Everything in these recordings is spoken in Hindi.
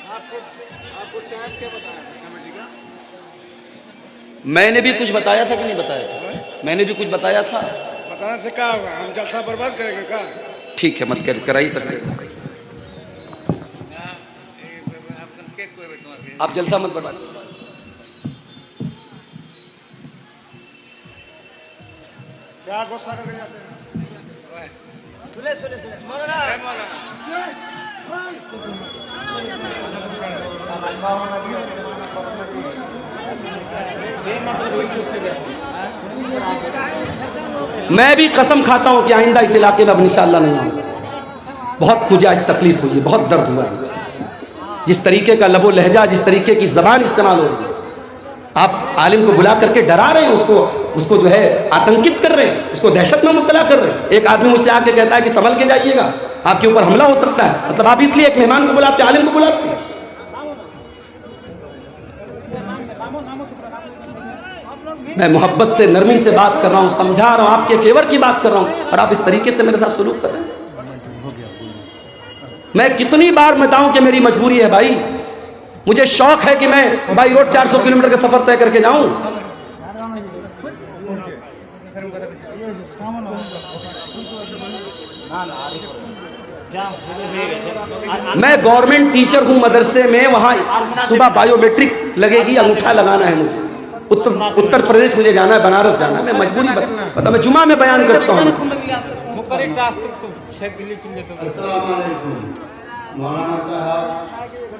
आपको टाइम क्या बताया था कमेटी का? मैंने भी कुछ बताया था कि नहीं बताया था? मैंने भी कुछ बताया था। बताने से क्या होगा? हम जलसा बर्बाद करेंगे क्या? ठीक है, मत कराइए तकरीर। आप जलसा मत बर्बाद। क्या गुस्सा करके जाते हैं? सुने सुने सुने मौलाना मैं भी कसम खाता हूं कि आइंदा इस इलाके में अब इंशाअल्लाह नहीं आऊंगा। बहुत मुझे आज तकलीफ हुई है, बहुत दर्द हुआ है मुझे। जिस तरीके का लबो लहजा, जिस तरीके की जबान इस्तेमाल हो रही है, आप आलिम को बुला करके डरा रहे हैं, उसको जो है आतंकित कर रहे हैं, उसको दहशत में मुब्तला कर रहे हैं। एक आदमी मुझसे आके कहता है कि संभल के जाइएगा, आपके ऊपर हमला हो सकता है। मतलब आप इसलिए एक मेहमान को बुलाते, आलिम को बुलाते। मैं मोहब्बत से, नरमी से बात कर रहा हूं, समझा रहा हूं, आपके फेवर की बात कर रहा हूं, और आप इस तरीके से मेरे साथ सलूक कर रहे हैं। मैं कितनी बार बताऊं कि मेरी मजबूरी है भाई। मुझे शौक है कि मैं बाई रोड 400 किलोमीटर का सफर तय करके जाऊं। मैं गवर्नमेंट टीचर हूं मदरसे में, वहां सुबह बायोमेट्रिक लगेगी, अंगूठा लगाना है मुझे। उत्तर प्रदेश मुझे जाना है, बनारस जाना है। मैं मजबूरी पता, मैं जुमा में बयान कर चुका हूं। मौलाना साहब,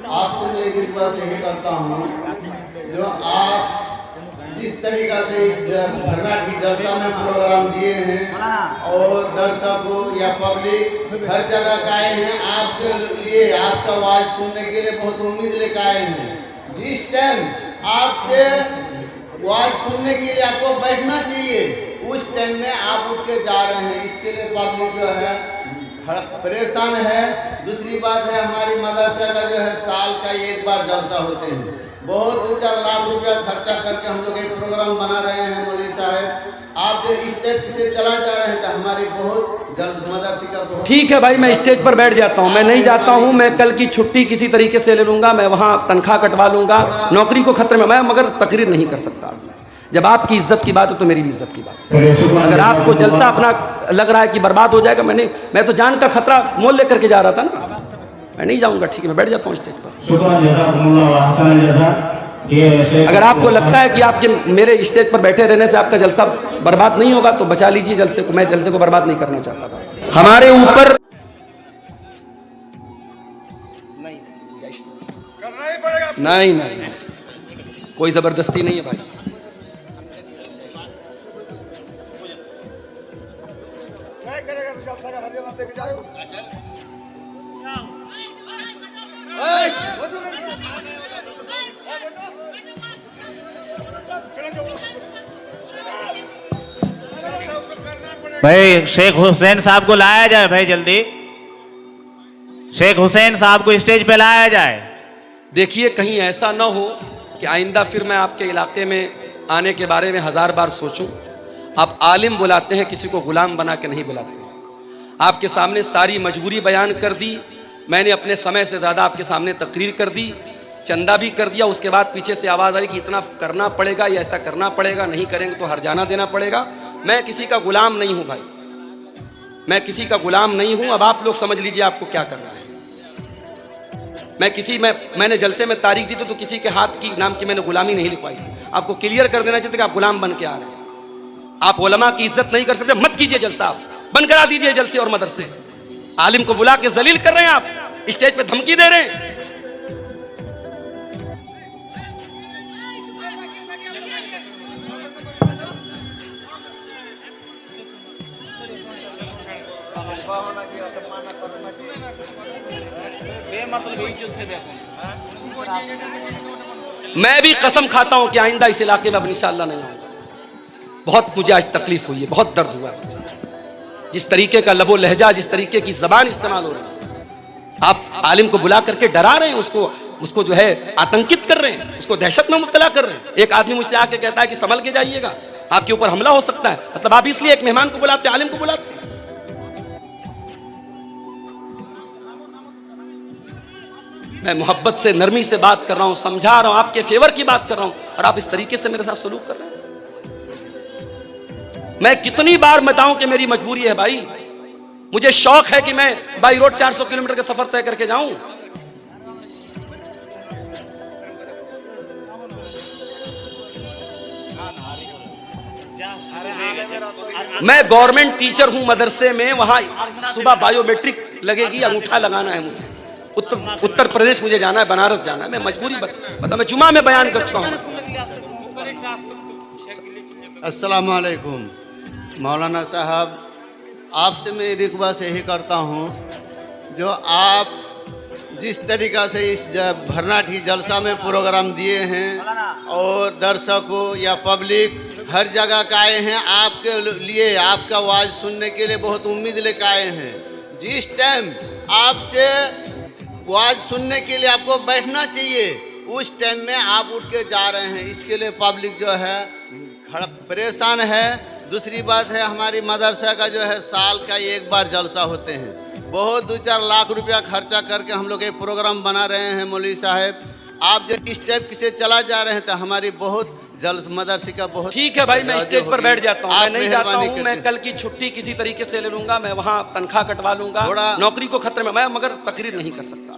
आपसे मैं एक रिक्वेस्ट यही करता हूँ, जो आप जिस तरीका से इस धरना की जलसा में प्रोग्राम दिए हैं और दर्शकों या पब्लिक हर जगह का आए हैं, आपके लिए आपका आवाज सुनने के लिए बहुत उम्मीद लेकर आए हैं। जिस टाइम आपसे आवाज सुनने के लिए आपको बैठना चाहिए, उस टाइम में आप उठ के जा रहे हैं। इसके लिए पब्लिक जो है परेशान है। दूसरी बात है, हमारी मदरसा का जो है साल का एक बार जलसा होते हैं। बहुत 4 लाख रुपया खर्चा करके हम लोग एक प्रोग्राम बना रहे हैं। मौलवी साहब, आप जो स्टेज से चला जा रहे हैं तो हमारी बहुत मदरसे का बहुत। ठीक है भाई, मैं स्टेज पर बैठ जाता हूँ। मैं नहीं जाता हूँ, मैं कल की छुट्टी किसी तरीके से ले लूंगा, मैं वहाँ तनख्वाह कटवा लूंगा, नौकरी को खतरे में। मैं मगर तकरीर नहीं कर सकता। जब आपकी इज्जत की बात है तो मेरी भी इज्जत की बात है। अगर आपको जलसा अपना लग रहा है कि बर्बाद हो जाएगा, मैं तो जान का खतरा मोल लेकर के जा रहा था ना। मैं नहीं जाऊंगा, ठीक है, मैं बैठ जाता हूँ स्टेज पर। अगर आपको लगता है कि आपके मेरे स्टेज पर बैठे रहने से आपका जलसा बर्बाद नहीं होगा तो बचा लीजिए जलसे को। मैं जलसे को बर्बाद नहीं करना चाहता। हमारे ऊपर करना ही पड़ेगा। नहीं, कोई जबरदस्ती नहीं है भाई। करेगा तो जलसा का हर जगह लेके जाओ। भाई शेख हुसैन साहब को लाया जाए, भाई जल्दी शेख हुसैन साहब को स्टेज पे लाया जाए। देखिए, कहीं ऐसा ना हो कि आइंदा फिर मैं आपके इलाके में आने के बारे में 1000 बार सोचूं। आप आलिम बुलाते हैं, किसी को गुलाम बना के नहीं बुलाते। आपके सामने सारी मजबूरी बयान कर दी। मैंने अपने समय से ज़्यादा आपके सामने तकरीर कर दी, चंदा भी कर दिया। उसके बाद पीछे से आवाज़ आई कि इतना करना पड़ेगा या ऐसा करना पड़ेगा, नहीं करेंगे तो हरजाना देना पड़ेगा। मैं किसी का गुलाम नहीं हूँ भाई, मैं किसी का गुलाम नहीं हूँ। अब आप लोग समझ लीजिए आपको क्या करना है। मैंने जलसे में तारीख दी तो किसी के हाथ की नाम की मैंने गुलामी नहीं लिखवाई थी। आपको क्लियर कर देना चाहिए कि आप गुलाम बन के आ रहे हैं। आप उलमा की इज्जत नहीं कर सकते, मत कीजिए जलसा। आप बंद करा दीजिए जलसे और मदरसे। आलिम को बुला के जलील कर रहे हैं, आप स्टेज पे धमकी दे रहे हैं। मैं भी कसम खाता हूं कि आइंदा इस इलाके में अब इंशाअल्लाह नहीं आऊंगा। बहुत मुझे आज तकलीफ हुई है, बहुत दर्द हुआ है। जिस तरीके का लबो लहजा, जिस तरीके की जबान इस्तेमाल हो रही है, आप आलिम को बुला करके डरा रहे हैं, उसको जो है आतंकित कर रहे हैं, उसको दहशत में मुब्तला कर रहे हैं। एक आदमी मुझसे आके कहता है कि संभल के जाइएगा, आपके ऊपर हमला हो सकता है। मतलब आप इसलिए एक मेहमान को बुलाते, आलिम को बुलाते। मैं मोहब्बत से, नरमी से बात कर रहा हूं, समझा रहा हूं, आपके फेवर की बात कर रहा हूं, और आप इस तरीके से मेरे साथ सलूक कर रहे हैं। मैं कितनी बार बताऊं कि मेरी मजबूरी है भाई, मुझे शौक है कि मैं बाई रोड 400 किलोमीटर का सफर तय करके जाऊं। मैं गवर्नमेंट टीचर हूं मदरसे में, वहां सुबह बायोमेट्रिक लगेगी, अंगूठा लगाना है मुझे। उत्तर प्रदेश मुझे जाना है, बनारस जाना है, मैं मजबूरी बता, मैं जुमा में बयान कर चुका हूं। अस्सलाम वालेकुम मौलाना साहब, आपसे मैं रिक्वेस्ट यही करता हूँ, जो आप जिस तरीक़ा से इस भरनाठी जलसा में प्रोग्राम दिए हैं और दर्शकों या पब्लिक हर जगह का आए हैं, आपके लिए, आपका आवाज़ सुनने के लिए बहुत उम्मीद लेकर आए हैं। जिस टाइम आपसे आवाज़ सुनने के लिए आपको बैठना चाहिए, उस टाइम में आप उठ के जा रहे हैं, इसके लिए पब्लिक जो है परेशान है। दूसरी बात है, हमारी मदरसा का जो है साल का एक बार जलसा होते हैं, बहुत 2-4 लाख रुपया खर्चा करके हम लोग एक प्रोग्राम बना रहे हैं। मौलवी साहब, आप जो इस टाइप से चला जा रहे हैं तो हमारी बहुत मदरसे का बहुत ठीक है भाई, मैं स्टेज पर बैठ जाता हूँ, मैं नहीं जाता हूँ, मैं कल की छुट्टी किसी तरीके से ले लूंगा, मैं वहाँ तनख्वाह कटवा लूंगा, नौकरी को खतरे में, मैं मगर तकरीर नहीं कर सकता।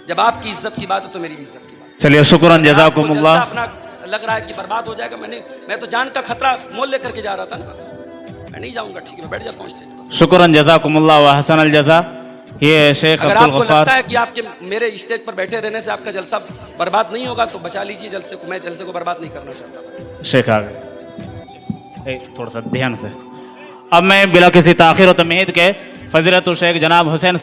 जब आपकी इज्जत की बात है तो मेरी भी इज्जत की बात। चलिए, शुक्रान जज़ाकुमुल्लाह। अपना लग रहा है कि बर्बाद हो जाएगा, मैं तो जान का खतरा मोल लेकर के जा रहा था ना, मैं नहीं जाऊंगा। ठीक है, मैं बैठ जाता हूँ स्टेज पर। शुक्रान जज़ाकुमुल्लाह व हसन अल जज़ा। ये शेख अगर अब्दुल आपको गफ्फार, लगता है कि आपके मेरे स्टेज पर बैठे रहने से आपका जलसा बर्बाद नहीं होगा तो बचा लीजिए जलसे को, मैं जलसे को बर्बाद नहीं करना चाहता। शेख आ गए, थोड़ा सा ध्यान से। अब मैं बिला किसी ताखिर और तमीद के फजीलतुल शेख जनाब हुसैन